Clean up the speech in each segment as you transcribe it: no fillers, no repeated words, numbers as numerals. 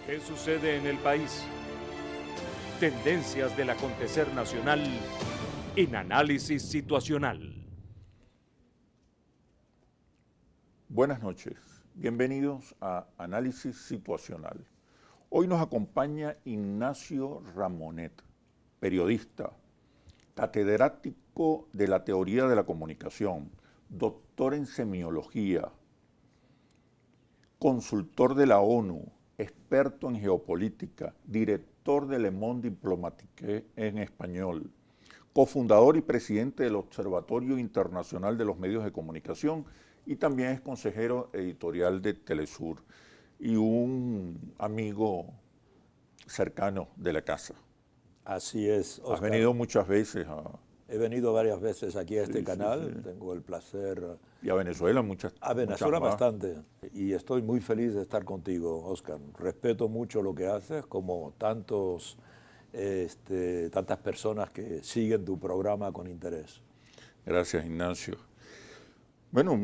¿Qué sucede en el país? Tendencias del acontecer nacional en análisis situacional. Buenas noches, bienvenidos a Análisis Situacional. Hoy nos acompaña Ignacio Ramonet, periodista, catedrático de la teoría de la comunicación, doctor en semiología, consultor de la ONU, experto en geopolítica, director de Le Monde Diplomatique en español, cofundador y presidente del Observatorio Internacional de los Medios de Comunicación y también es consejero editorial de Telesur y un amigo cercano de la casa. Así es, Oscar. Has venido muchas veces He venido varias veces aquí a este canal, tengo el placer. Y a Venezuela muchas. A Venezuela muchas bastante, y estoy muy feliz de estar contigo, Oscar. Respeto mucho lo que haces, como tantas personas que siguen tu programa con interés. Gracias, Ignacio. Bueno,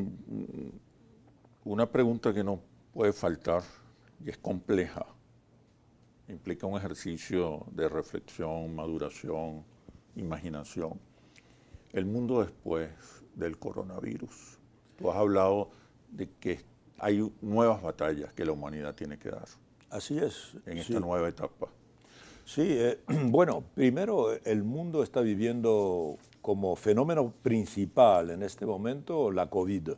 una pregunta que no puede faltar y es compleja. Implica un ejercicio de reflexión, maduración, imaginación. El mundo después del coronavirus. Tú has hablado de que hay nuevas batallas que la humanidad tiene que dar. Así es. En esta nueva etapa. Sí, bueno, primero el mundo está viviendo como fenómeno principal en este momento la COVID.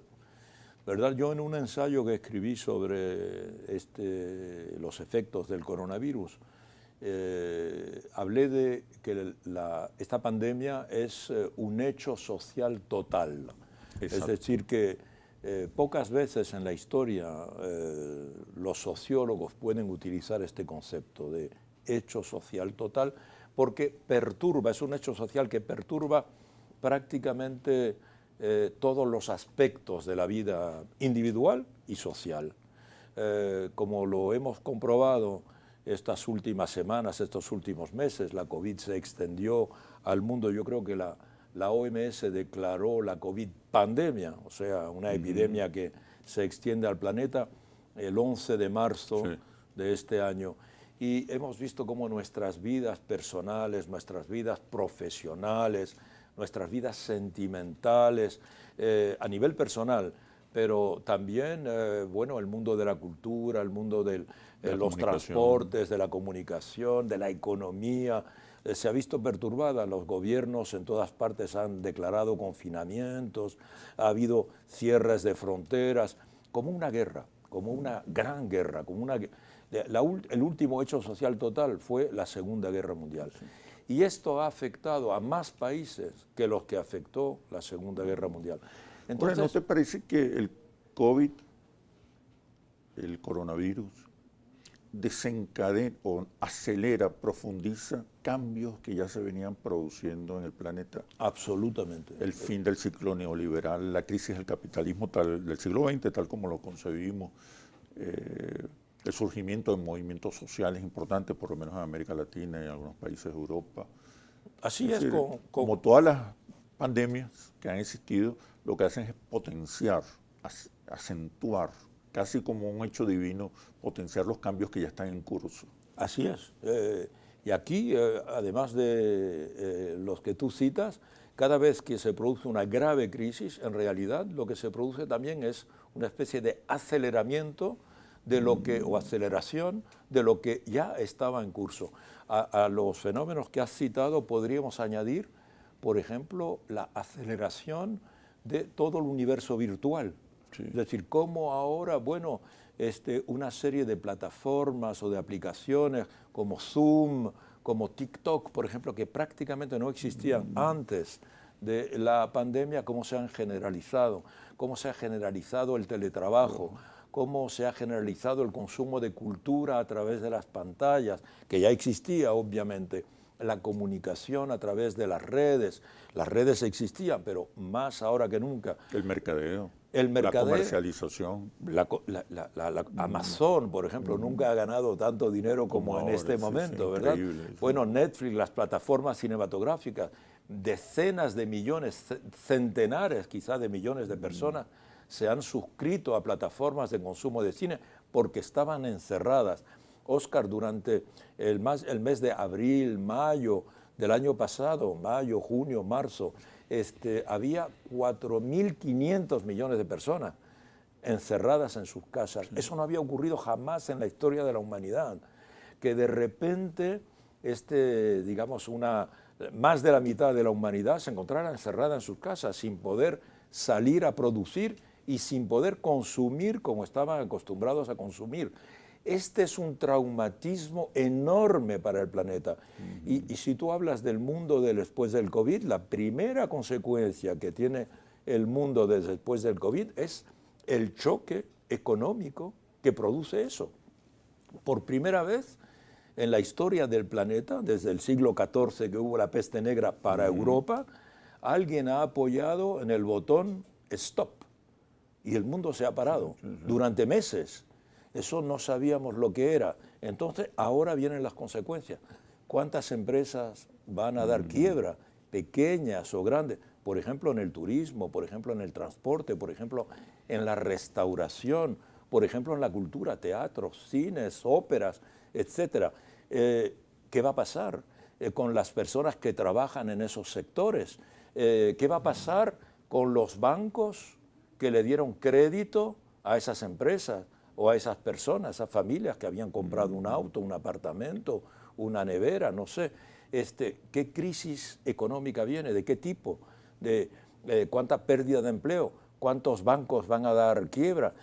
¿Verdad? Yo en un ensayo que escribí sobre los efectos del coronavirus, hablé de que esta pandemia es un hecho social total. Exacto. Es decir, que pocas veces en la historia los sociólogos pueden utilizar este concepto de hecho social total porque perturba, es un hecho social que perturba prácticamente todos los aspectos de la vida individual y social. Como lo hemos comprobado estas últimas semanas, estos últimos meses, la COVID se extendió al mundo. Yo creo que la OMS declaró la COVID pandemia, o sea, una epidemia que se extiende al planeta el 11 de marzo de este año. Y hemos visto cómo nuestras vidas personales, nuestras vidas profesionales, nuestras vidas sentimentales, a nivel personal, pero también, bueno, el mundo de la cultura, el mundo de los transportes, de la comunicación, de la economía, se ha visto perturbada. Los gobiernos en todas partes han declarado confinamientos, ha habido cierres de fronteras, como una guerra, como una gran guerra, como el último hecho social total fue la Segunda Guerra Mundial. Y esto ha afectado a más países que los que afectó la Segunda Guerra Mundial. Entonces, ¿no te parece que el COVID, el coronavirus, desencadena o acelera, profundiza cambios que ya se venían produciendo en el planeta? Absolutamente. El fin del ciclo neoliberal, la crisis del capitalismo del siglo XX, tal como lo concebimos, el surgimiento de movimientos sociales importantes, por lo menos en América Latina y en algunos países de Europa. Así es, como todas las pandemias que han existido, lo que hacen es potenciar, acentuar, casi como un hecho divino, potenciar los cambios que ya están en curso. Así es. Y aquí, además de los que tú citas, cada vez que se produce una grave crisis, en realidad lo que se produce también es una especie de aceleramiento de lo que, o aceleración de lo que ya estaba en curso. A los fenómenos que has citado podríamos añadir, por ejemplo, la aceleración de todo el universo virtual. Sí. Es decir, cómo ahora, bueno, una serie de plataformas o de aplicaciones como Zoom, como TikTok, por ejemplo, que prácticamente no existían antes de la pandemia, cómo se han generalizado, cómo se ha generalizado el teletrabajo, cómo se ha generalizado el consumo de cultura a través de las pantallas, que ya existía obviamente, la comunicación a través de las redes existían, pero más ahora que nunca. El mercadeo. La comercialización. Amazon, por ejemplo, nunca ha ganado tanto dinero como en este momento, ¿verdad? Bueno, Netflix, las plataformas cinematográficas, decenas de millones, centenares quizás de millones de personas se han suscrito a plataformas de consumo de cine porque estaban encerradas. Óscar, durante el mes de abril, mayo del año pasado, mayo, junio, marzo, había 4.500 millones de personas encerradas en sus casas. Sí. Eso no había ocurrido jamás en la historia de la humanidad. Que de repente, digamos, más de la mitad de la humanidad se encontrara encerrada en sus casas, sin poder salir a producir y sin poder consumir como estaban acostumbrados a consumir. Este es un traumatismo enorme para el planeta. Y si tú hablas del mundo después del COVID, la primera consecuencia que tiene el mundo después del COVID es el choque económico que produce eso. Por primera vez en la historia del planeta, desde el siglo XIV que hubo la peste negra para Europa, alguien ha apoyado en el botón stop y el mundo se ha parado durante meses. Eso no sabíamos lo que era. Entonces, ahora vienen las consecuencias. ¿Cuántas empresas van a dar quiebra, pequeñas o grandes? Por ejemplo, en el turismo, por ejemplo, en el transporte, por ejemplo, en la restauración, por ejemplo, en la cultura, teatros, cines, óperas, etcétera. ¿Qué va a pasar con las personas que trabajan en esos sectores? ¿Qué va a pasar con los bancos que le dieron crédito a esas empresas o a esas personas, esas familias que habían comprado un auto, un apartamento, una nevera, no sé? ¿Qué crisis económica viene? ¿De qué tipo? ¿Cuánta pérdida de empleo? ¿Cuántos bancos van a dar quiebra?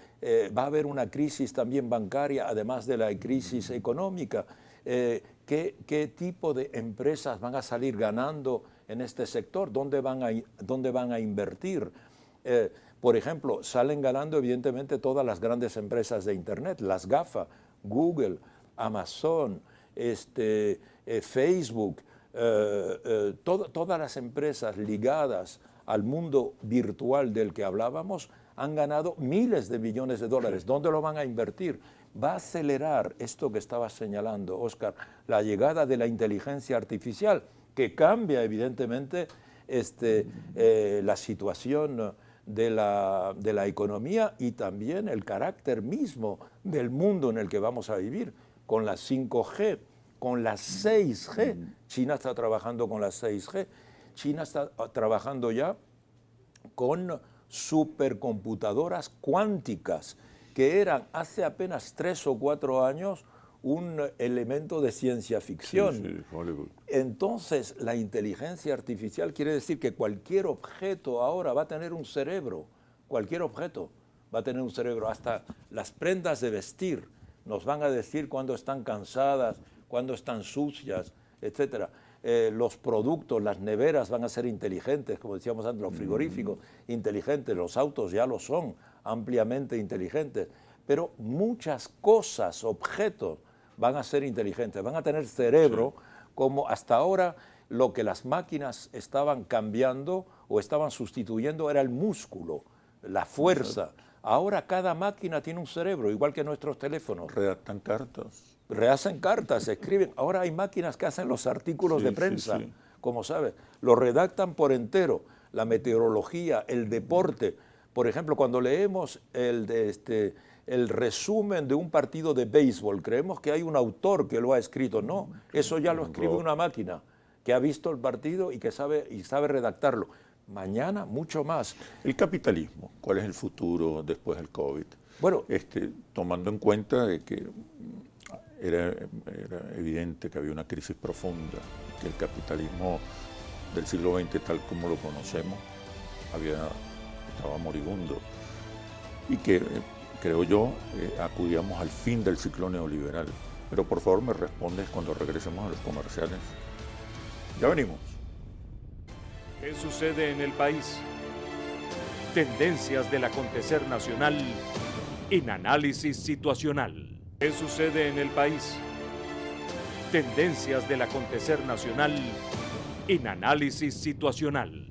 ¿Va a haber una crisis también bancaria, además de la crisis económica? ¿Qué tipo de empresas van a salir ganando en este sector? ¿Dónde van a invertir? Por ejemplo, salen ganando evidentemente todas las grandes empresas de Internet, las GAFA, Google, Amazon, Facebook, todas las empresas ligadas al mundo virtual del que hablábamos han ganado miles de millones de dólares. ¿Dónde lo van a invertir? Va a acelerar esto que estaba señalando, Óscar, la llegada de la inteligencia artificial, que cambia evidentemente la situación de la economía y también el carácter mismo del mundo en el que vamos a vivir, con la 5G, con la 6G. China está trabajando con la 6G. China está trabajando ya con supercomputadoras cuánticas, que eran hace apenas 3 o 4 años un elemento de ciencia ficción. Sí, Hollywood. Entonces, la inteligencia artificial quiere decir que cualquier objeto ahora va a tener un cerebro, cualquier objeto va a tener un cerebro, hasta las prendas de vestir nos van a decir cuándo están cansadas, cuándo están sucias, etcétera. Los productos, las neveras van a ser inteligentes, como decíamos antes, los frigoríficos inteligentes, los autos ya lo son, ampliamente inteligentes, pero muchas cosas, objetos, van a ser inteligentes, van a tener cerebro, como hasta ahora lo que las máquinas estaban cambiando o estaban sustituyendo era el músculo, la fuerza. Ahora cada máquina tiene un cerebro, igual que nuestros teléfonos. Redactan cartas. Rehacen cartas, escriben. Ahora hay máquinas que hacen los artículos de prensa, como sabes. Lo redactan por entero. La meteorología, el deporte. Por ejemplo, cuando leemos el resumen de un partido de béisbol, creemos que hay un autor que lo ha escrito. No, eso ya lo escribe una máquina que ha visto el partido y que sabe redactarlo. Mañana, mucho más. El capitalismo, ¿cuál es el futuro después del COVID? Bueno, tomando en cuenta de que era evidente que había una crisis profunda, que el capitalismo del siglo XX, tal como lo conocemos, estaba moribundo, y que, creo yo, acudíamos al fin del ciclo neoliberal. Pero por favor me respondes cuando regresemos a los comerciales. Ya venimos. ¿Qué sucede en el país? Tendencias del acontecer nacional en análisis situacional. ¿Qué sucede en el país? Tendencias del acontecer nacional en análisis situacional.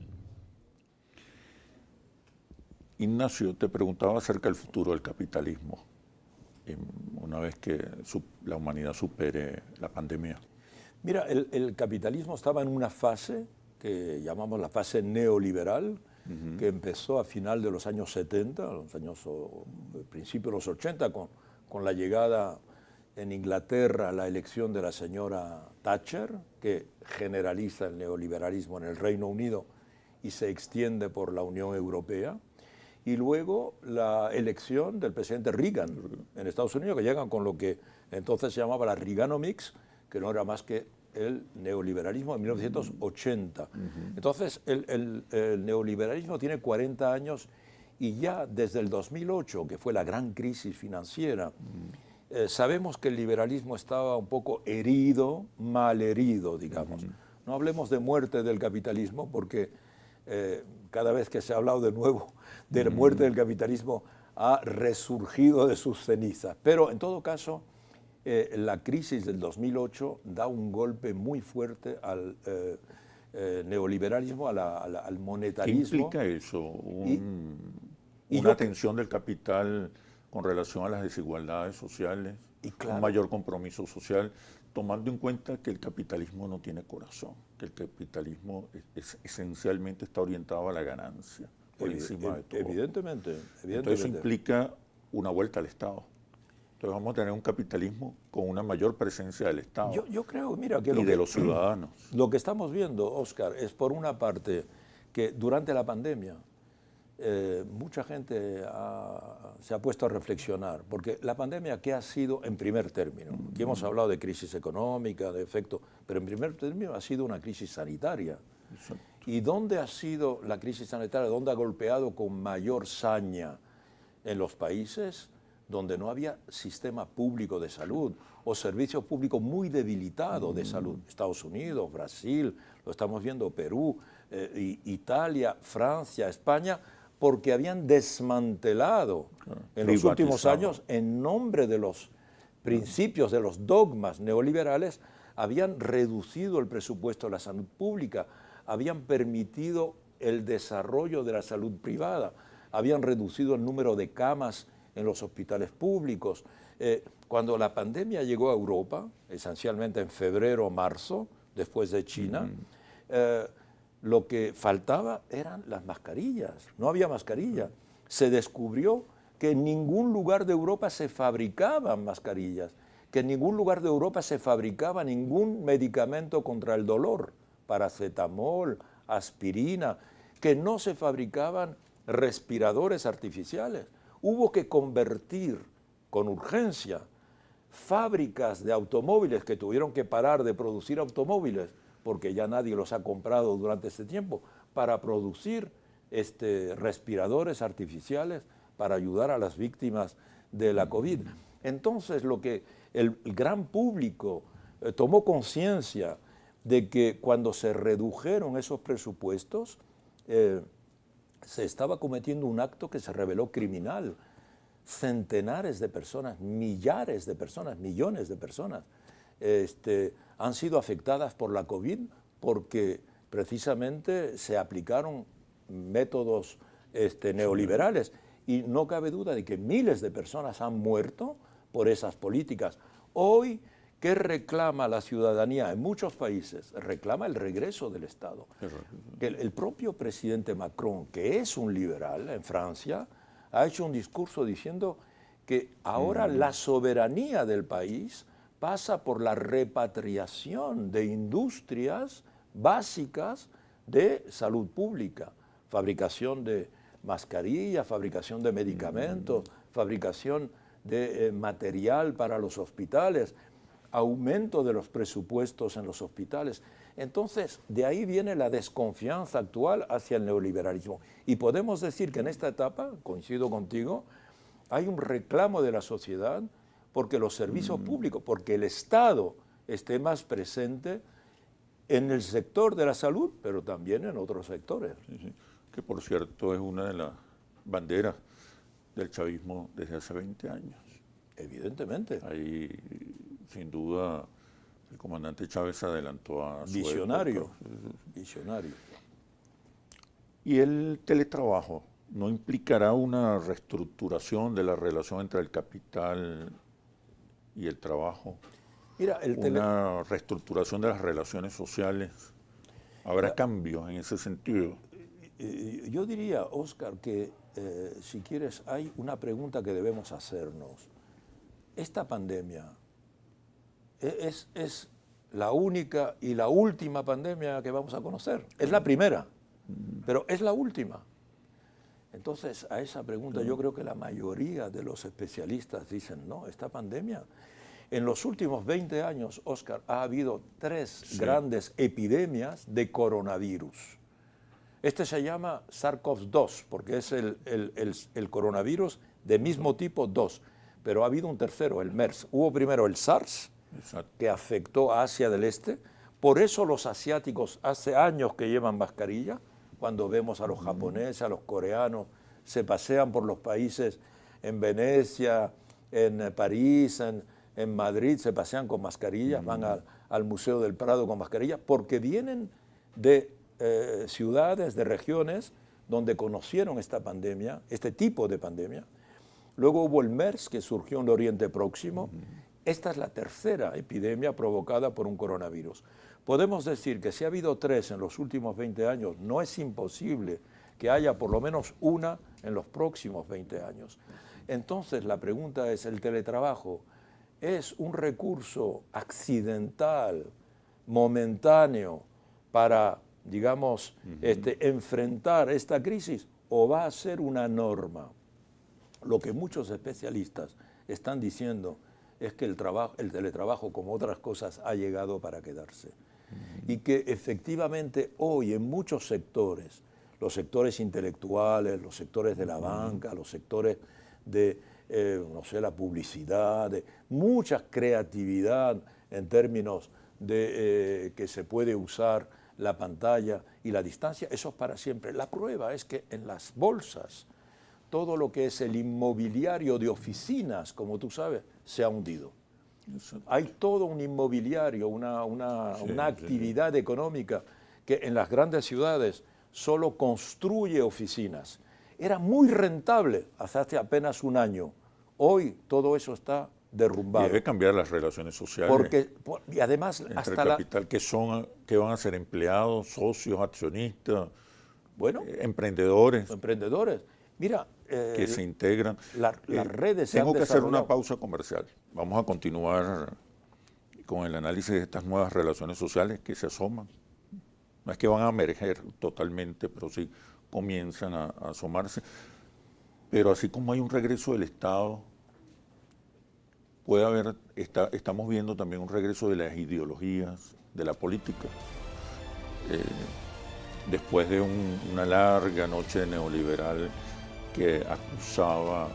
Ignacio, te preguntaba acerca del futuro del capitalismo, una vez que la humanidad supere la pandemia. Mira, el capitalismo estaba en una fase que llamamos la fase neoliberal, que empezó a final de los años 70, principios de los 80, con la llegada en Inglaterra la elección de la señora Thatcher, que generaliza el neoliberalismo en el Reino Unido y se extiende por la Unión Europea, y luego la elección del presidente Reagan en Estados Unidos, que llegan con lo que entonces se llamaba la Reaganomics, que no era más que el neoliberalismo de 1980. Entonces, el neoliberalismo tiene 40 años y ya desde el 2008, que fue la gran crisis financiera, sabemos que el liberalismo estaba un poco herido, malherido, digamos. No hablemos de muerte del capitalismo, porque cada vez que se ha hablado de nuevo de la muerte del capitalismo, ha resurgido de sus cenizas. Pero en todo caso, la crisis del 2008 da un golpe muy fuerte al neoliberalismo, al monetarismo. ¿Qué implica eso? Una tensión del capital con relación a las desigualdades sociales, claro, un mayor compromiso social, tomando en cuenta que el capitalismo no tiene corazón, que el capitalismo esencialmente está orientado a la ganancia, por encima de todo. Evidentemente. Entonces eso implica una vuelta al Estado. Entonces vamos a tener un capitalismo con una mayor presencia del Estado yo creo, mira, que y de los ciudadanos. Lo que estamos viendo, Oscar, es por una parte que durante la pandemia mucha gente se ha puesto a reflexionar, porque la pandemia, ¿qué ha sido en primer término? Aquí hemos hablado de crisis económica, de efecto, pero en primer término ha sido una crisis sanitaria. Exacto. ¿Y dónde ha sido la crisis sanitaria? ¿Dónde ha golpeado con mayor saña? En los países donde no había sistema público de salud o servicios públicos muy debilitados de salud. Estados Unidos, Brasil, lo estamos viendo, Perú, Italia, Francia, España, porque habían desmantelado en los últimos años, en nombre de los principios, de los dogmas neoliberales, habían reducido el presupuesto de la salud pública, habían permitido el desarrollo de la salud privada, habían reducido el número de camas en los hospitales públicos. Cuando la pandemia llegó a Europa, esencialmente en febrero o marzo, después de China, lo que faltaba eran las mascarillas. No había mascarilla. Se descubrió que en ningún lugar de Europa se fabricaban mascarillas, que en ningún lugar de Europa se fabricaba ningún medicamento contra el dolor, paracetamol, aspirina, que no se fabricaban respiradores artificiales. Hubo que convertir con urgencia fábricas de automóviles que tuvieron que parar de producir automóviles porque ya nadie los ha comprado durante este tiempo, para producir respiradores artificiales para ayudar a las víctimas de la COVID. Entonces, lo que el gran público tomó conciencia de que cuando se redujeron esos presupuestos, se estaba cometiendo un acto que se reveló criminal. Centenares de personas, millares de personas, millones de personas han sido afectadas por la COVID porque precisamente se aplicaron métodos neoliberales. Y no cabe duda de que miles de personas han muerto por esas políticas. Hoy, ¿qué reclama la ciudadanía en muchos países? Reclama el regreso del Estado. El propio presidente Macron, que es un liberal en Francia, ha hecho un discurso diciendo que ahora la soberanía del país pasa por la repatriación de industrias básicas de salud pública, fabricación de mascarillas, fabricación de medicamentos, fabricación de material para los hospitales, aumento de los presupuestos en los hospitales. Entonces, de ahí viene la desconfianza actual hacia el neoliberalismo. Y podemos decir que en esta etapa, coincido contigo, hay un reclamo de la sociedad porque los servicios públicos, porque el Estado esté más presente en el sector de la salud, pero también en otros sectores. Sí. Que por cierto es una de las banderas del chavismo desde hace 20 años. Evidentemente. Ahí, sin duda, el comandante Chávez se adelantó a su visionario. época. Visionario. ¿Y el teletrabajo no implicará una reestructuración de la relación entre el capital y el trabajo? Mira, una reestructuración de las relaciones sociales. ¿Habrá cambios en ese sentido? Yo diría, Oscar, que si quieres, hay una pregunta que debemos hacernos. Esta pandemia es la única y la última pandemia que vamos a conocer. Es la primera, pero es la última. Entonces, a esa pregunta yo creo que la mayoría de los especialistas dicen, no, esta pandemia, en los últimos 20 años, Oscar, ha habido 3 grandes epidemias de coronavirus. Este se llama SARS-CoV-2, porque es el coronavirus de mismo tipo 2, pero ha habido un tercero, el MERS. Hubo primero el SARS, que afectó a Asia del Este, por eso los asiáticos hace años que llevan mascarilla. Cuando vemos a los japoneses, a los coreanos, se pasean por los países en Venecia, en París, en Madrid, se pasean con mascarillas, van al Museo del Prado con mascarillas, porque vienen de ciudades, de regiones donde conocieron esta pandemia, este tipo de pandemia. Luego hubo el MERS, que surgió en el Oriente Próximo. Esta es la tercera epidemia provocada por un coronavirus. Podemos decir que si ha habido 3 en los últimos 20 años, no es imposible que haya por lo menos una en los próximos 20 años. Entonces la pregunta es, ¿el teletrabajo es un recurso accidental, momentáneo, para, digamos, enfrentar esta crisis, o va a ser una norma? Lo que muchos especialistas están diciendo es que el teletrabajo, como otras cosas, ha llegado para quedarse. Y que efectivamente hoy en muchos sectores, los sectores intelectuales, los sectores de la banca, los sectores de, no sé, la publicidad, de mucha creatividad en términos de que se puede usar la pantalla y la distancia, eso es para siempre. La prueba es que en las bolsas, todo lo que es el inmobiliario de oficinas, como tú sabes, se ha hundido. Hay todo un inmobiliario, una actividad económica que en las grandes ciudades solo construye oficinas. Era muy rentable hace apenas un año. Hoy todo eso está derrumbado. Y debe cambiar las relaciones sociales. Y además, entre hasta el capital, que van a ser empleados, socios, accionistas, emprendedores. Mira, que se integran. Las redes se han Tengo que hacer una desarrollado. pausa comercial. Vamos a continuar con el análisis de estas nuevas relaciones sociales que se asoman. No es que van a emerger totalmente, pero sí comienzan a asomarse. Pero así como hay un regreso del Estado, puede haber, estamos viendo también un regreso de las ideologías, de la política. Después de una larga noche neoliberal que acusaba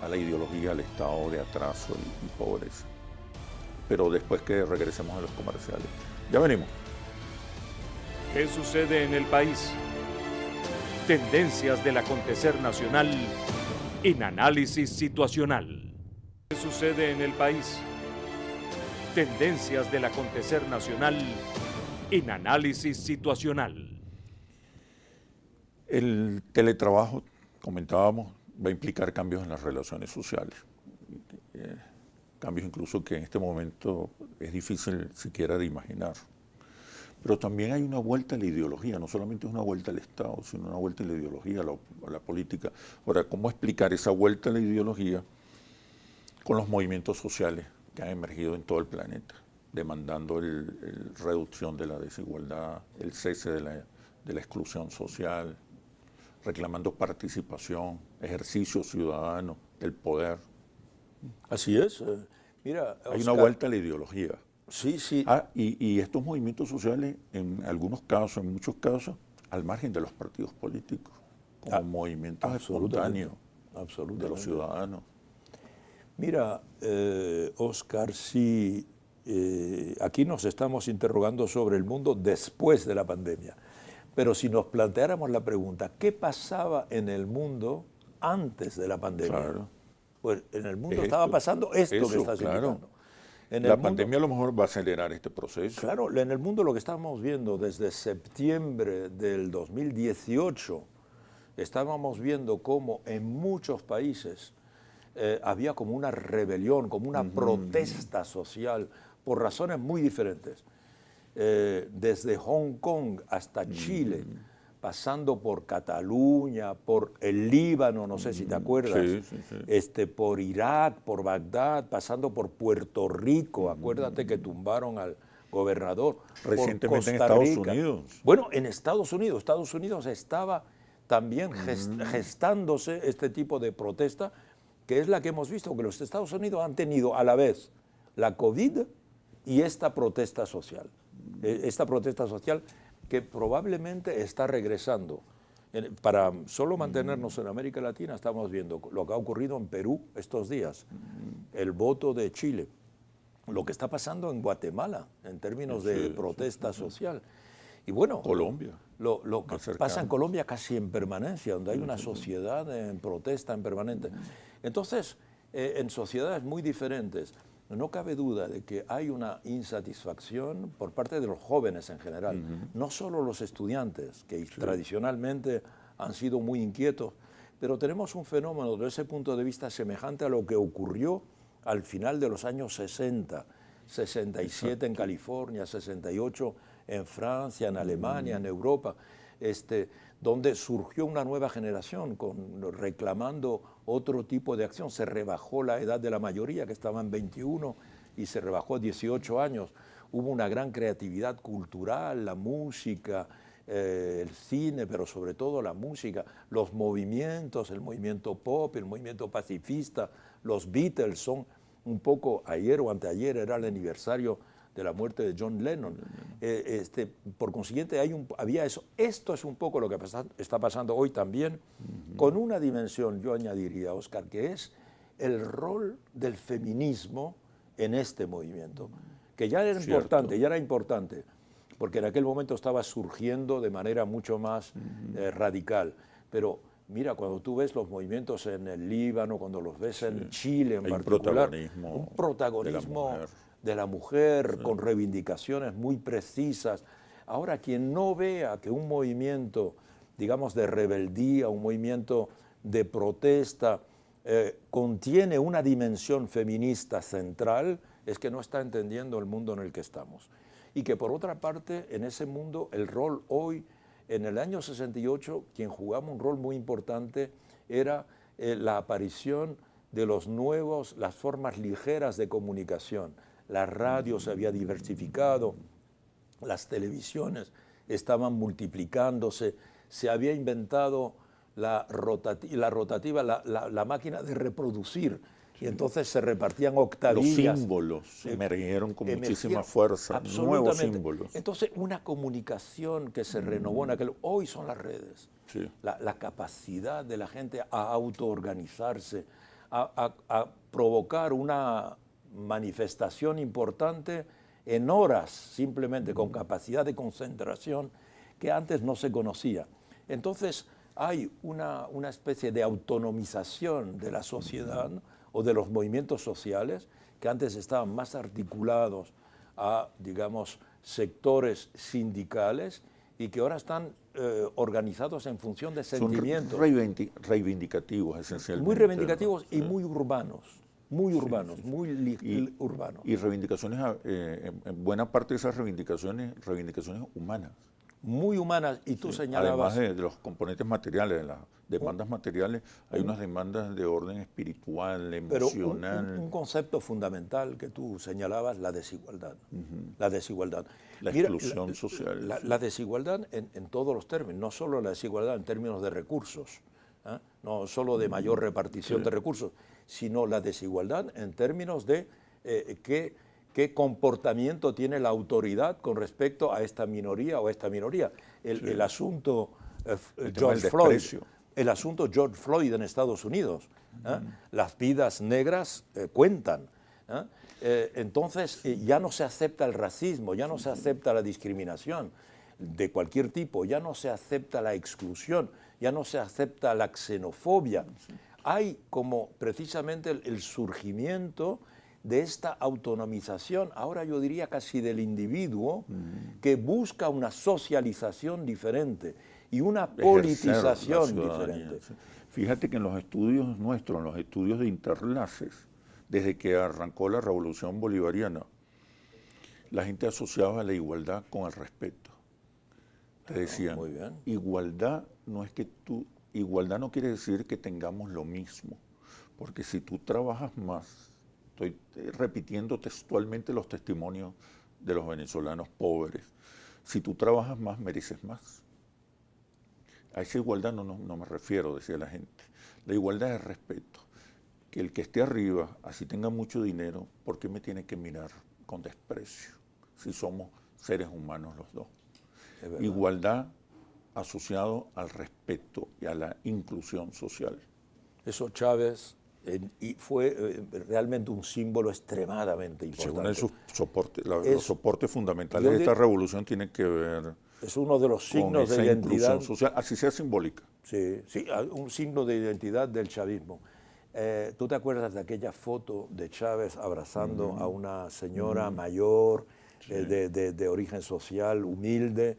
a la ideología, al Estado de atraso y pobreza. Pero después que regresemos a los comerciales. Ya venimos. ¿Qué sucede en el país? Tendencias del acontecer nacional en análisis situacional. ¿Qué sucede en el país? Tendencias del acontecer nacional en análisis situacional. El teletrabajo, comentábamos, va a implicar cambios en las relaciones sociales. Cambios incluso que en este momento es difícil siquiera de imaginar. Pero también hay una vuelta a la ideología, no solamente es una vuelta al Estado, sino una vuelta a la ideología, a la política. Ahora, ¿cómo explicar esa vuelta a la ideología con los movimientos sociales que han emergido en todo el planeta, demandando la reducción de la desigualdad, el cese de la exclusión social, reclamando participación, ejercicio ciudadano, el poder? Así es. Mira, hay Oscar, una vuelta a la ideología. Sí, sí. Y estos movimientos sociales, en algunos casos, en muchos casos, al margen de los partidos políticos, como movimientos espontáneos de los ciudadanos. Mira, Oscar, sí, aquí nos estamos interrogando sobre el mundo después de la pandemia. Pero si nos planteáramos la pregunta, ¿qué pasaba en el mundo antes de la pandemia? Claro. Pues en el mundo estaba pasando esto que estás indicando. La pandemia a lo mejor va a acelerar este proceso. Claro, en el mundo lo que estamos viendo desde septiembre del 2018, estábamos viendo cómo en muchos países había como una rebelión, como una protesta social, por razones muy diferentes. Desde Hong Kong hasta Chile, pasando por Cataluña, por el Líbano, no sé si te acuerdas, por Irak, por Bagdad, pasando por Puerto Rico, acuérdate que tumbaron al gobernador. Recientemente en Estados Unidos. Bueno, en Estados Unidos estaba también gestándose este tipo de protesta, que es la que hemos visto, que los Estados Unidos han tenido a la vez la COVID y esta protesta social. Esta protesta social que probablemente está regresando. Para solo mantenernos en América Latina, estamos viendo lo que ha ocurrido en Perú estos días, el voto de Chile, lo que está pasando en Guatemala en términos de protesta social. Y bueno, Colombia. Lo que pasa en Colombia casi en permanencia, donde hay una sociedad en protesta en permanente. Entonces, en sociedades muy diferentes, no cabe duda de que hay una insatisfacción por parte de los jóvenes en general, no solo los estudiantes, que tradicionalmente han sido muy inquietos, pero tenemos un fenómeno desde ese punto de vista semejante a lo que ocurrió al final de los años 60, 67 en California, 68 en Francia, en Alemania, en Europa, donde surgió una nueva generación reclamando otro tipo de acción. Se rebajó la edad de la mayoría, que estaba en 21, y se rebajó a 18 años. Hubo una gran creatividad cultural, la música, el cine, pero sobre todo la música, los movimientos, el movimiento pop, el movimiento pacifista, los Beatles son un poco, ayer o anteayer era el aniversario de la muerte de John Lennon. Por consiguiente, había eso. Esto es un poco lo que está pasando hoy también, con una dimensión, yo añadiría, Oscar, que es el rol del feminismo en este movimiento, que ya era importante, porque en aquel momento estaba surgiendo de manera mucho más radical. Pero mira, cuando tú ves los movimientos en el Líbano, cuando los ves en Chile en particular, un protagonismo de la mujer con reivindicaciones muy precisas. Ahora, quien no vea que un movimiento, digamos, de rebeldía, un movimiento de protesta, contiene una dimensión feminista central, es que no está entendiendo el mundo en el que estamos. Y que por otra parte, en ese mundo, el rol hoy, en el año 68, quien jugaba un rol muy importante era la aparición de las formas ligeras de comunicación. La radio se había diversificado, las televisiones estaban multiplicándose, se había inventado la máquina de reproducir, y entonces se repartían octavillas. Los símbolos emergieron con muchísima fuerza, nuevos símbolos. Entonces, una comunicación que se renovó en aquel... Hoy son las redes, la capacidad de la gente a autoorganizarse, a provocar una manifestación importante en horas, simplemente con capacidad de concentración que antes no se conocía. Entonces hay una especie de autonomización de la sociedad, ¿no?, o de los movimientos sociales, que antes estaban más articulados a, digamos, sectores sindicales y que ahora están organizados en función de sentimientos. Son reivindicativos, esencialmente. Muy reivindicativos y muy urbanos. Muy urbanos, urbanos. Y reivindicaciones, en buena parte de esas reivindicaciones humanas. Muy humanas, y tú señalabas... Además de los componentes materiales, de las demandas materiales, hay unas demandas de orden espiritual, emocional. Pero un concepto fundamental que tú señalabas, la desigualdad. La desigualdad. La exclusión social. La desigualdad en todos los términos, no solo la desigualdad en términos de recursos, no solo de mayor repartición de recursos, sino la desigualdad en términos de qué comportamiento tiene la autoridad con respecto a esta minoría o a esta minoría. El asunto George Floyd en Estados Unidos, las vidas negras cuentan. Entonces ya no se acepta el racismo, ya no se acepta la discriminación de cualquier tipo, ya no se acepta la exclusión, ya no se acepta la xenofobia. Hay como precisamente el surgimiento de esta autonomización, ahora yo diría casi del individuo, que busca una socialización diferente y una politización diferente. Fíjate que en los estudios nuestros, en los estudios de Interlaces, desde que arrancó la Revolución Bolivariana, la gente asociaba la igualdad con el respeto. te decían, muy bien. igualdad igualdad no quiere decir que tengamos lo mismo, porque si tú trabajas más, estoy repitiendo textualmente los testimonios de los venezolanos pobres, si tú trabajas más, mereces más. A esa igualdad no me refiero, decía la gente. La igualdad es respeto. Que el que esté arriba, así tenga mucho dinero, ¿por qué me tiene que mirar con desprecio? Si somos seres humanos los dos. Igualdad asociado al respeto y a la inclusión social. Eso Chávez y fue realmente un símbolo extremadamente importante. Según sus soportes, los soportes fundamentales de esta revolución tienen que ver es uno de los signos con esa de identidad inclusión social, así sea simbólica. Sí, sí, un signo de identidad del chavismo. ¿Tú te acuerdas de aquella foto de Chávez abrazando a una señora mayor, Sí. de origen social, humilde,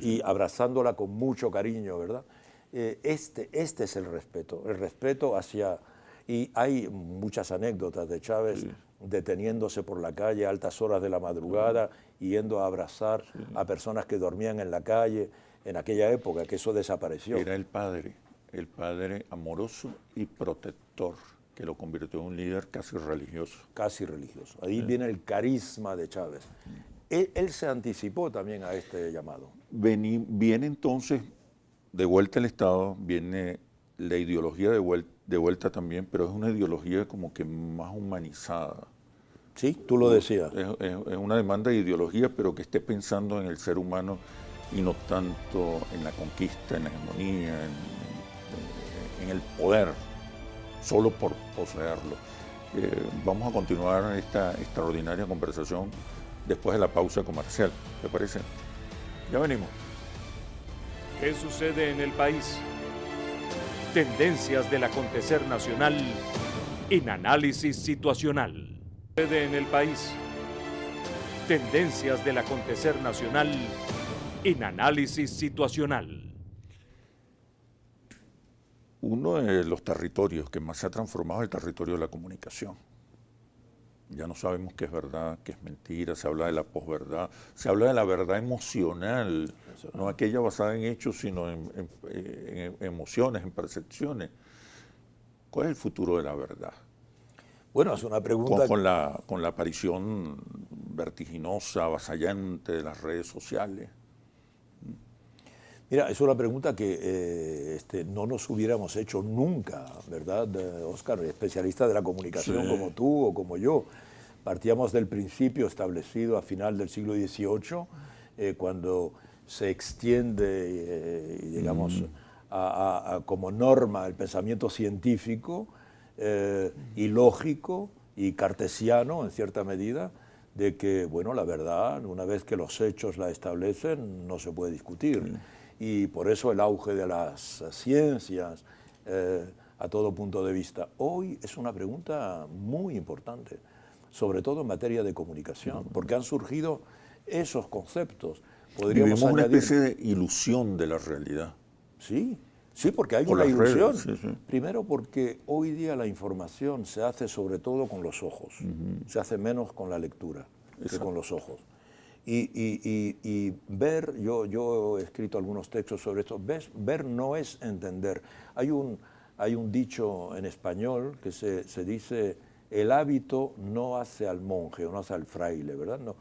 y abrazándola con mucho cariño, ¿verdad? Este es el respeto hacia... Y hay muchas anécdotas de Chávez deteniéndose por la calle a altas horas de la madrugada, yendo a abrazar a personas que dormían en la calle, en aquella época, que eso desapareció. Era el padre amoroso y protector, que lo convirtió en un líder casi religioso. Casi religioso. Ahí viene el carisma de Chávez. Él se anticipó también a este llamado. Viene entonces, de vuelta el Estado, viene la ideología de vuelta también, pero es una ideología como que más humanizada. Sí, tú lo decías. Es una demanda de ideología, pero que esté pensando en el ser humano y no tanto en la conquista, en la hegemonía, en el poder, solo por poseerlo. Vamos a continuar esta extraordinaria conversación después de la pausa comercial, ¿te parece? Ya venimos. ¿Qué sucede en el país? Tendencias del acontecer nacional en análisis situacional. ¿Qué sucede en el país? Tendencias del acontecer nacional en análisis situacional. Uno de los territorios que más se ha transformado es el territorio de la comunicación. Ya no sabemos qué es verdad, qué es mentira, se habla de la posverdad, se habla de la verdad emocional, no aquella basada en hechos, sino en emociones, en percepciones. ¿Cuál es el futuro de la verdad? Bueno, es una pregunta... Con la aparición vertiginosa, avasallante de las redes sociales. Mira, es una pregunta que no nos hubiéramos hecho nunca, ¿verdad, Óscar? Especialista de la comunicación como tú o como yo. Partíamos del principio establecido a final del siglo XVIII, cuando se extiende, digamos, como norma el pensamiento científico y lógico y cartesiano, en cierta medida, de que, bueno, la verdad, una vez que los hechos la establecen, no se puede discutir. Y por eso el auge de las ciencias a todo punto de vista. Hoy es una pregunta muy importante, sobre todo en materia de comunicación, porque han surgido esos conceptos. Vivimos una especie de ilusión de la realidad. Sí, sí, porque hay una ilusión. Primero porque hoy día la información se hace sobre todo con los ojos, se hace menos con la lectura que con los ojos. Y ver, yo he escrito algunos textos sobre esto, ver no es entender. Hay un dicho en español que se dice, el hábito no hace al monje o no hace al fraile, ¿verdad?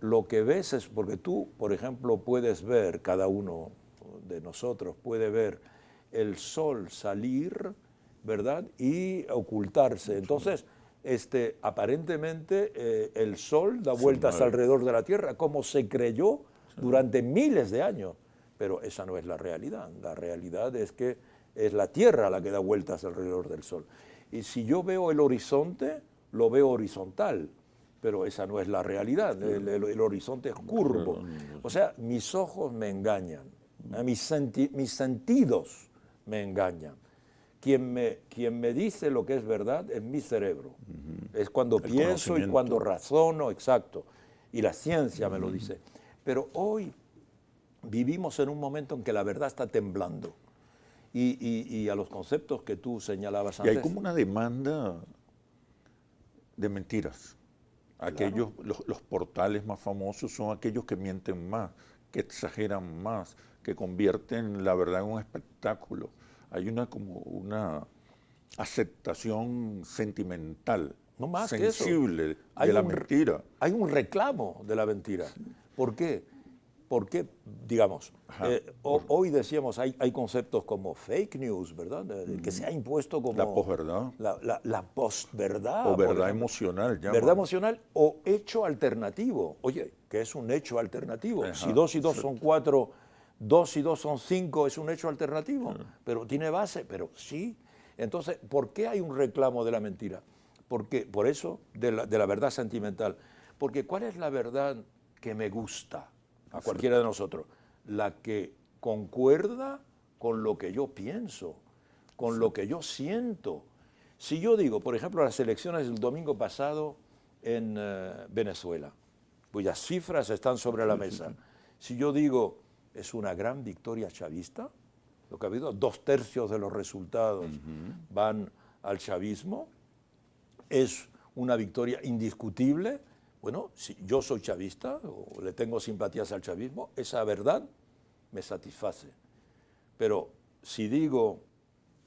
Lo que ves es, porque tú, por ejemplo, puedes ver, cada uno de nosotros puede ver el sol salir, ¿verdad? Y ocultarse. Entonces, aparentemente el sol da vueltas alrededor de la Tierra, como se creyó durante miles de años. Pero esa no es la realidad. La realidad es que es la Tierra la que da vueltas alrededor del sol. Y si yo veo el horizonte, lo veo horizontal, pero esa no es la realidad. El horizonte es curvo. O sea, mis ojos me engañan, mis sentidos me engañan. Quien me dice lo que es verdad es mi cerebro. Es cuando pienso y cuando razono, exacto. Y la ciencia me lo dice. Pero hoy vivimos en un momento en que la verdad está temblando. Y a los conceptos que tú señalabas antes. Y hay como una demanda de mentiras. Los portales más famosos son aquellos que mienten más, que exageran más, que convierten la verdad en un espectáculo. Hay como una aceptación sentimental, No más sensible que eso. de la mentira. Hay un reclamo de la mentira. ¿Por qué? Porque, digamos, hoy decíamos, hay conceptos como fake news, ¿verdad? Que se ha impuesto como... La posverdad. La posverdad. O verdad emocional. Verdad emocional o hecho alternativo. Oye, ¿qué es un hecho alternativo? Ajá, Si 2 y 2 son 4, 2 y 2 son 5, es un hecho alternativo. Pero tiene base, pero sí. Entonces, ¿por qué hay un reclamo de la mentira? Porque, por eso, de la verdad sentimental. Porque ¿cuál es la verdad que me gusta a cualquiera de nosotros? La que concuerda con lo que yo pienso, con lo que yo siento. Si yo digo, por ejemplo, las elecciones del domingo pasado en Venezuela, cuyas cifras están sobre la mesa, si yo digo, es una gran victoria chavista, lo que ha habido, 2/3 de los resultados van al chavismo, es una victoria indiscutible. Bueno, si yo soy chavista o le tengo simpatías al chavismo, esa verdad me satisface. Pero si digo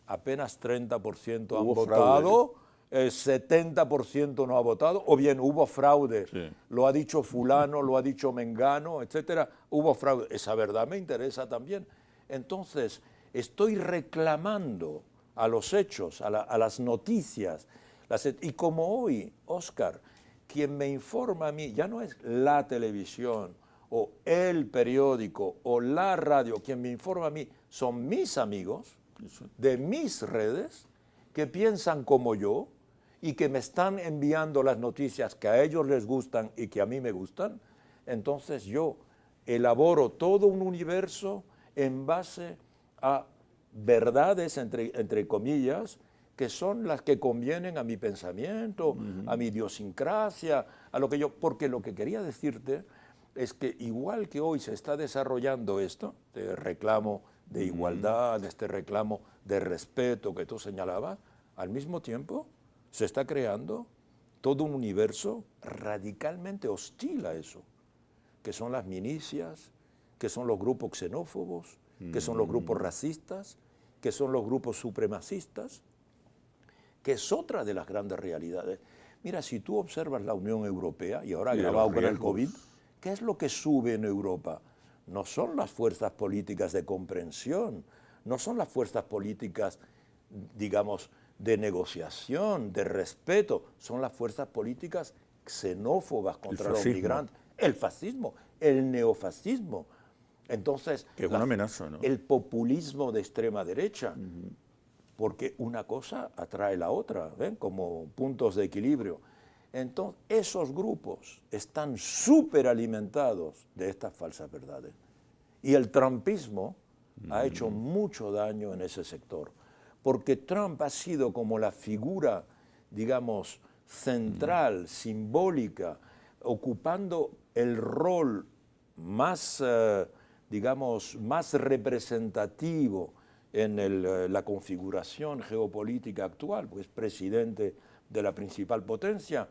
apenas 30% han votado, el 70% no ha votado, o bien hubo fraude, lo ha dicho fulano, lo ha dicho mengano, etcétera, hubo fraude, esa verdad me interesa también. Entonces, estoy reclamando a los hechos, a las noticias, y como hoy, Óscar, quien me informa a mí ya no es la televisión o el periódico o la radio, quien me informa a mí son mis amigos de mis redes que piensan como yo y que me están enviando las noticias que a ellos les gustan y que a mí me gustan. Entonces yo elaboro todo un universo en base a verdades, entre comillas, que son las que convienen a mi pensamiento, a mi idiosincrasia, a lo que yo... Porque lo que quería decirte es que igual que hoy se está desarrollando esto, este reclamo de igualdad, este reclamo de respeto que tú señalabas, al mismo tiempo se está creando todo un universo radicalmente hostil a eso, que son las milicias, que son los grupos xenófobos, que son los grupos racistas, que son los grupos supremacistas, que es otra de las grandes realidades. Mira, si tú observas la Unión Europea, y ahora agravado con el COVID, ¿qué es lo que sube en Europa? No son las fuerzas políticas de comprensión, no son las fuerzas políticas, digamos, de negociación, de respeto, son las fuerzas políticas xenófobas contra los migrantes, el fascismo, el neofascismo. Entonces, que es una amenaza, ¿no? El populismo de extrema derecha, porque una cosa atrae la otra, ¿ven? Como puntos de equilibrio. Entonces, esos grupos están súper alimentados de estas falsas verdades. Y el trumpismo ha hecho mucho daño en ese sector, porque Trump ha sido como la figura, digamos, central, simbólica, ocupando el rol más, digamos, más representativo en la configuración geopolítica actual, pues presidente de la principal potencia,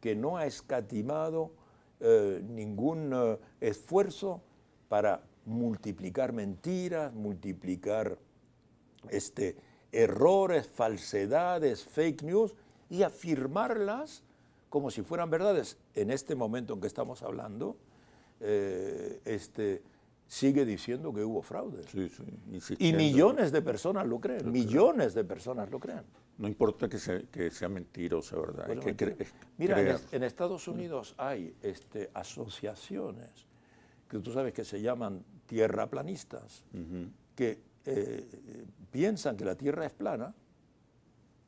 que no ha escatimado ningún esfuerzo para multiplicar mentiras, multiplicar errores, falsedades, fake news, y afirmarlas como si fueran verdades. En este momento en que estamos hablando, sigue diciendo que hubo fraude. Sí, sí, y millones de personas lo creen, millones de personas lo creen. No importa que sea mentira o sea verdad. Bueno, hay que mira, en Estados Unidos hay asociaciones que tú sabes que se llaman tierraplanistas, que piensan que la Tierra es plana,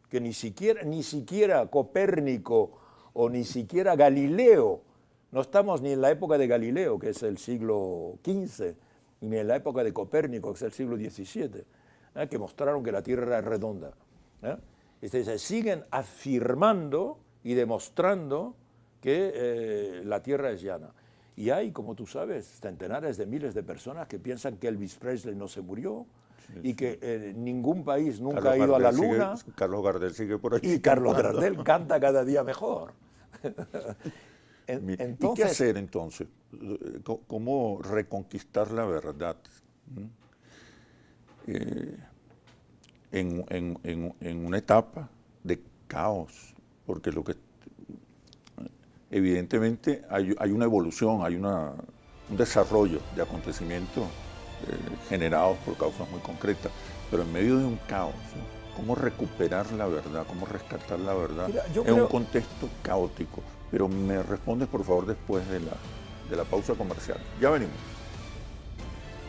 que ni siquiera Copérnico o ni siquiera Galileo, no estamos ni en la época de Galileo, que es el siglo XV, ni en la época de Copérnico, que es el siglo XVII, que mostraron que la Tierra era redonda. Se siguen afirmando y demostrando que la Tierra es llana. Y hay, como tú sabes, centenares de miles de personas que piensan que Elvis Presley no se murió, y que ningún país nunca ha ido a la Luna. Carlos Gardel sigue por ahí. Y Carlos Gardel canta cada día mejor. Entonces, ¿y qué hacer entonces? cómo reconquistar la verdad en una etapa de caos, porque evidentemente hay una evolución, hay un desarrollo de acontecimientos generados por causas muy concretas, pero en medio de un caos, ¿no? ¿Cómo recuperar la verdad? ¿Cómo rescatar la verdad en un contexto caótico? Pero me respondes, por favor, después de la pausa comercial. Ya venimos.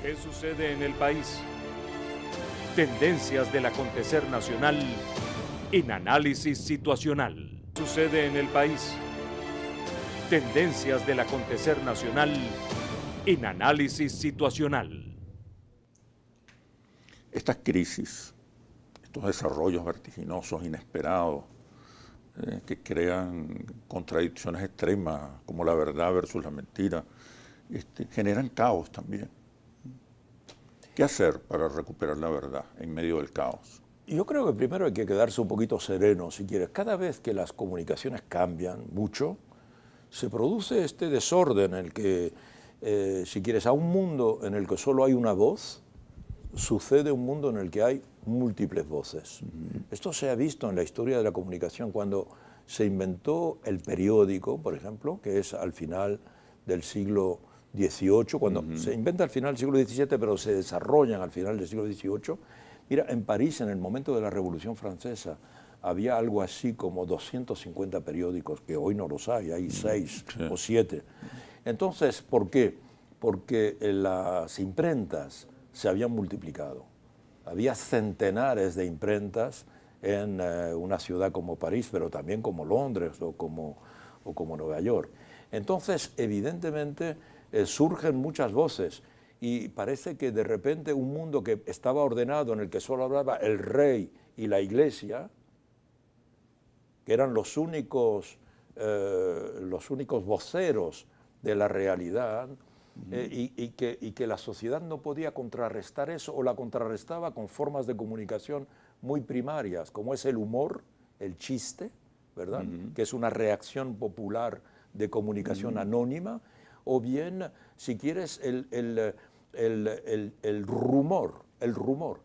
¿Qué sucede en el país? Tendencias del acontecer nacional en análisis situacional. ¿Qué sucede en el país? Tendencias del acontecer nacional en análisis situacional. Estas crisis, estos desarrollos vertiginosos, inesperados, que crean contradicciones extremas, como la verdad versus la mentira, generan caos también. ¿Qué hacer para recuperar la verdad en medio del caos? Yo creo que primero hay que quedarse un poquito sereno, si quieres. Cada vez que las comunicaciones cambian mucho, se produce este desorden en el que, si quieres, a un mundo en el que solo hay una voz, sucede un mundo en el que hay múltiples voces. Esto se ha visto en la historia de la comunicación cuando se inventó el periódico, por ejemplo, que es al final del siglo XVIII, cuando se inventa al final del siglo XVII, pero se desarrollan al final del siglo XVIII. Mira, en París, en el momento de la Revolución Francesa, había algo así como 250 periódicos, que hoy no los hay 6 o 7. Entonces, ¿por qué? Porque las imprentas se habían multiplicado. Había centenares de imprentas en una ciudad como París, pero también como Londres o como Nueva York. Entonces, evidentemente, surgen muchas voces y parece que de repente un mundo que estaba ordenado, en el que solo hablaba el rey y la iglesia, que eran los únicos voceros de la realidad, y que la sociedad no podía contrarrestar eso, o la contrarrestaba con formas de comunicación muy primarias, como es el humor, el chiste, ¿verdad? Que es una reacción popular de comunicación anónima, o bien, si quieres, el rumor, el rumor,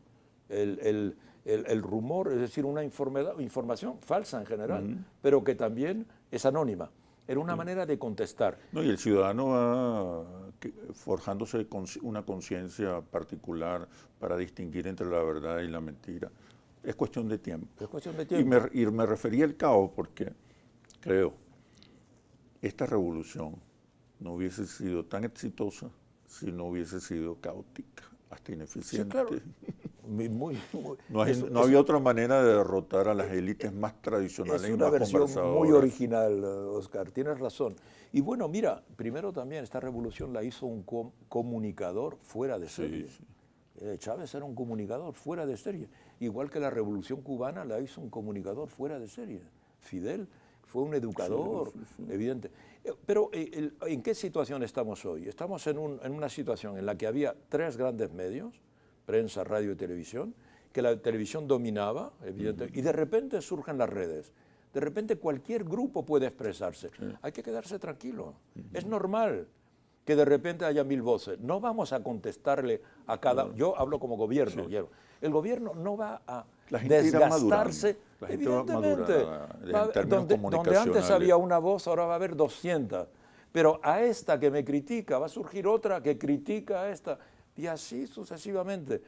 es decir, una información falsa en general, pero que también es anónima. Era una manera de contestar. No, y el ciudadano va forjándose una conciencia particular para distinguir entre la verdad y la mentira. Es cuestión de tiempo. Es cuestión de tiempo. Y me refería al caos porque creo esta revolución no hubiese sido tan exitosa si no hubiese sido caótica, hasta ineficiente. Sí, claro. No había otra manera de derrotar a las élites más tradicionales y más conversadoras. Es una versión muy original, Oscar, tienes razón. Y bueno, mira, primero también esta revolución la hizo un comunicador fuera de serie. Sí. Chávez era un comunicador fuera de serie, igual que la revolución cubana la hizo un comunicador fuera de serie. Fidel fue un educador, evidente. Pero ¿en qué situación estamos hoy? Estamos en una situación en la que había 3 grandes medios, prensa, radio y televisión, que la televisión dominaba, evidentemente, y de repente surgen las redes. De repente cualquier grupo puede expresarse. Hay que quedarse tranquilo. Es normal que de repente haya 1000 voces. No vamos a contestarle a cada... Yo hablo como gobierno. El gobierno no va a desgastarse. Evidentemente, donde antes había una voz, ahora va a haber 200. Pero a esta que me critica va a surgir otra que critica a esta. Y así sucesivamente.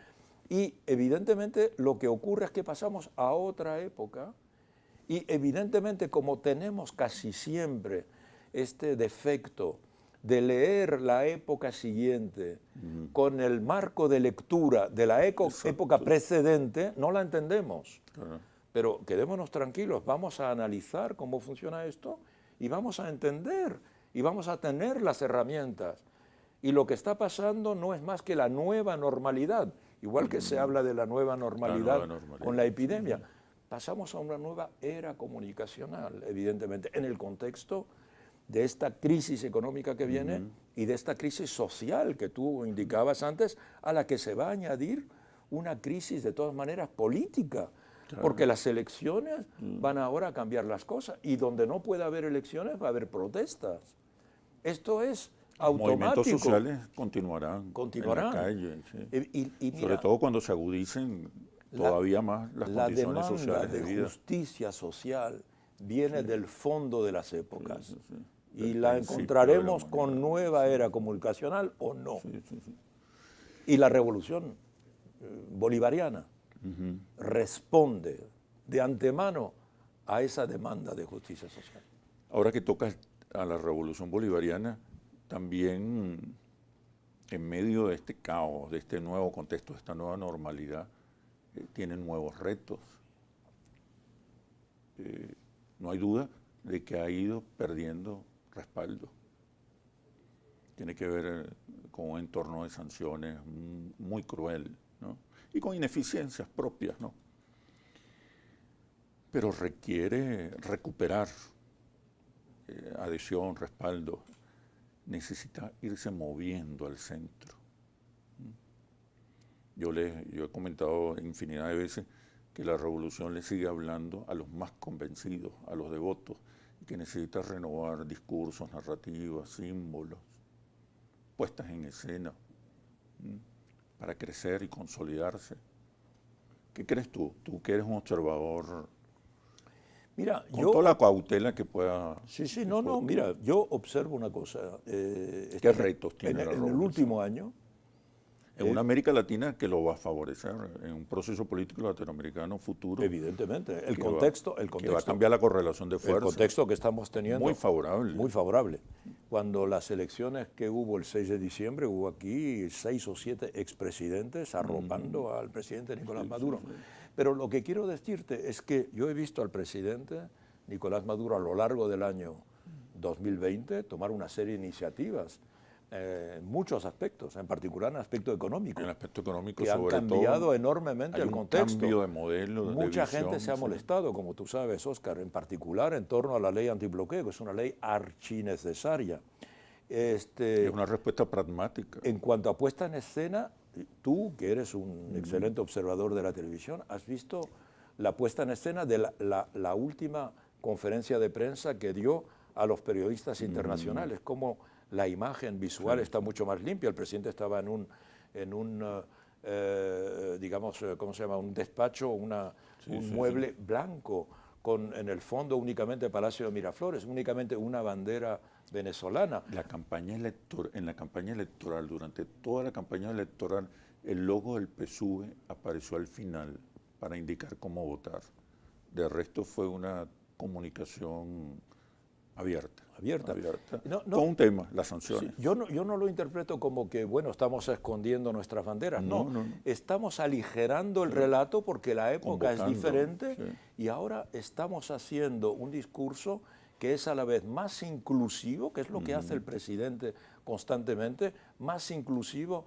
Y evidentemente lo que ocurre es que pasamos a otra época y evidentemente como tenemos casi siempre este defecto de leer la época siguiente con el marco de lectura de la época precedente, no la entendemos. Pero quedémonos tranquilos, vamos a analizar cómo funciona esto y vamos a entender y vamos a tener las herramientas. Y lo que está pasando no es más que la nueva normalidad, igual que se habla de la nueva normalidad con la epidemia. Pasamos a una nueva era comunicacional, evidentemente, en el contexto de esta crisis económica que viene y de esta crisis social que tú indicabas antes, a la que se va a añadir una crisis de todas maneras política, porque las elecciones van ahora a cambiar las cosas y donde no puede haber elecciones va a haber protestas. Esto es automático. Movimientos sociales continuarán en la calle, sí. Y mira, sobre todo cuando se agudicen todavía más las la condiciones demanda sociales de vida. justicia social viene del fondo de las épocas. Sí. Y Del la principio encontraremos de la con humanidad. nueva era comunicacional o no. Sí. Y la revolución bolivariana responde de antemano a esa demanda de justicia social. Ahora que tocas a la revolución bolivariana, también en medio de este caos, de este nuevo contexto, de esta nueva normalidad, tienen nuevos retos. No hay duda de que ha ido perdiendo respaldo. Tiene que ver con un entorno de sanciones muy cruel, ¿no? Y con ineficiencias propias, ¿no? Pero requiere recuperar adhesión, respaldo. Necesita irse moviendo al centro. Yo he comentado infinidad de veces que la revolución le sigue hablando a los más convencidos, a los devotos, y que necesita renovar discursos, narrativas, símbolos, puestas en escena, para crecer y consolidarse. ¿Qué crees tú? Tú que eres un observador, Mira, con toda la cautela que pueda... Mira, yo observo una cosa. ¿Qué retos tiene la en el revolución? último año? En una América Latina que lo va a favorecer, en un proceso político latinoamericano futuro. Evidentemente. El que contexto que va a cambiar la correlación de el fuerza. contexto que estamos teniendo. Muy favorable. Muy favorable. Cuando las elecciones que hubo el 6 de diciembre, hubo aquí 6 o 7 expresidentes arropando al presidente Nicolás Maduro. Pero lo que quiero decirte es que yo he visto al presidente Nicolás Maduro a lo largo del año 2020 tomar una serie de iniciativas en muchos aspectos, en particular en el aspecto económico. En el aspecto económico, que han sobre cambiado todo, enormemente hay el un contexto. cambio de modelo, Mucha de visión, gente se ha sí. molestado, como tú sabes, Óscar, en particular en torno a la ley antibloqueo, que es una ley archinecesaria. Es una respuesta pragmática. En cuanto a puesta en escena, tú, que eres un excelente observador de la televisión, has visto la puesta en escena de la última conferencia de prensa que dio a los periodistas internacionales, como la imagen visual está mucho más limpia. El presidente estaba en un digamos, ¿cómo se llama? Un despacho, un mueble blanco, con en el fondo únicamente Palacio de Miraflores, únicamente una bandera venezolana. En la campaña electoral, durante toda la campaña electoral, el logo del PSUV apareció al final para indicar cómo votar. De resto fue una comunicación abierta. Con un tema, las sanciones. Sí, yo no lo interpreto como que, bueno, estamos escondiendo nuestras banderas. No. Estamos aligerando el relato porque la época es diferente y ahora estamos haciendo un discurso que es a la vez más inclusivo, que es lo que hace el presidente constantemente, más inclusivo.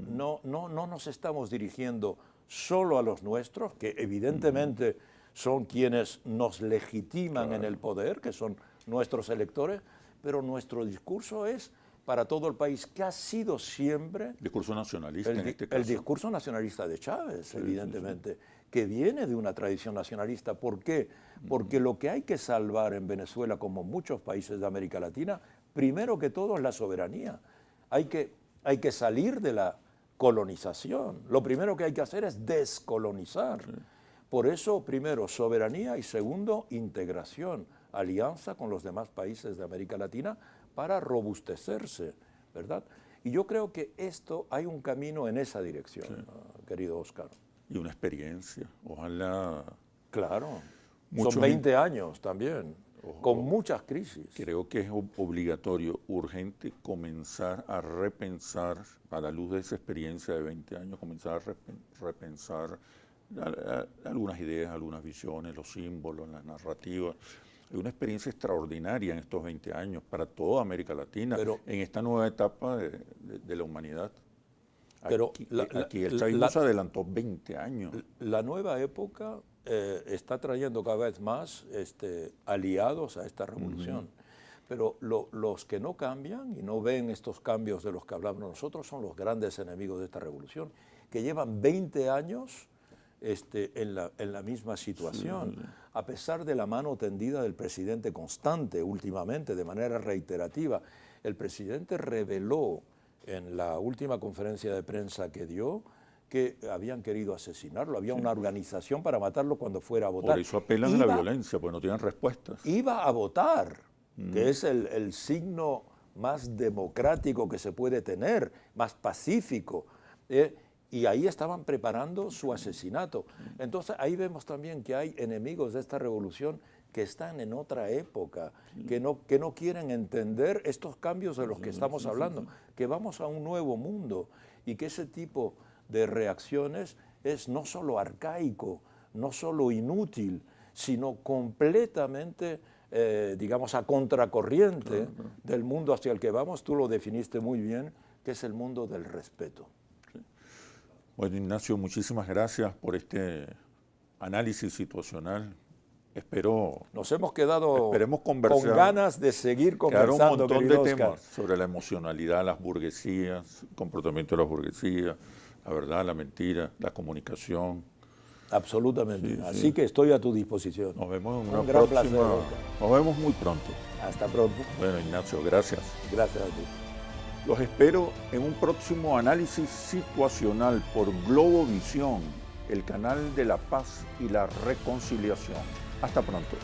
No nos estamos dirigiendo solo a los nuestros, que evidentemente son quienes nos legitiman en el poder, que son nuestros electores, pero nuestro discurso es para todo el país, que ha sido siempre... Discurso nacionalista en este caso. El discurso nacionalista de Chávez, evidentemente, que viene de una tradición nacionalista. ¿Por qué? Porque lo que hay que salvar en Venezuela, como muchos países de América Latina, primero que todo es la soberanía. Hay que salir de la colonización. Lo primero que hay que hacer es descolonizar. Por eso, primero, soberanía y segundo, integración, alianza con los demás países de América Latina para robustecerse, ¿verdad? Y yo creo que hay un camino en esa dirección, querido Óscar. Y una experiencia, ojalá... Claro, son 20 años también, con muchas crisis. Creo que es obligatorio, urgente, comenzar a repensar, a la luz de esa experiencia de 20 años, comenzar a repensar algunas ideas, algunas visiones, los símbolos, las narrativas. Es una experiencia extraordinaria en estos 20 años para toda América Latina, en esta nueva etapa de la humanidad. Pero aquí el chavismo se adelantó 20 años. La nueva época está trayendo cada vez más aliados a esta revolución. Pero los que no cambian y no ven estos cambios de los que hablamos nosotros son los grandes enemigos de esta revolución, que llevan 20 años en la misma situación. a pesar de la mano tendida del presidente constante últimamente, de manera reiterativa. El presidente reveló en la última conferencia de prensa que dio que habían querido asesinarlo, había una organización para matarlo cuando fuera a votar. Por eso apelan a la violencia, pues no tienen respuestas. Iba a votar, que es el signo más democrático que se puede tener, más pacífico, y ahí estaban preparando su asesinato. Entonces ahí vemos también que hay enemigos de esta revolución que están en otra época, que no quieren entender estos cambios de los que estamos hablando, que vamos a un nuevo mundo y que ese tipo de reacciones es no solo arcaico, no solo inútil, sino completamente, digamos, a contracorriente del mundo hacia el que vamos. Tú lo definiste muy bien, que es el mundo del respeto. Bueno, Ignacio, muchísimas gracias por este análisis situacional. Nos hemos quedado con conversar, ganas de seguir conversando, un montón querido de Oscar. temas sobre la emocionalidad, las burguesías, el comportamiento de las burguesías, la verdad, la mentira, la comunicación. Absolutamente. Sí, Así sí. que estoy a tu disposición. Nos vemos en una Un gran próxima. placer, Oscar. Nos vemos muy pronto. Hasta pronto. Bueno, Ignacio, gracias. Gracias a ti. Los espero en un próximo análisis situacional por Globovisión, el canal de la paz y la reconciliación. Hasta pronto.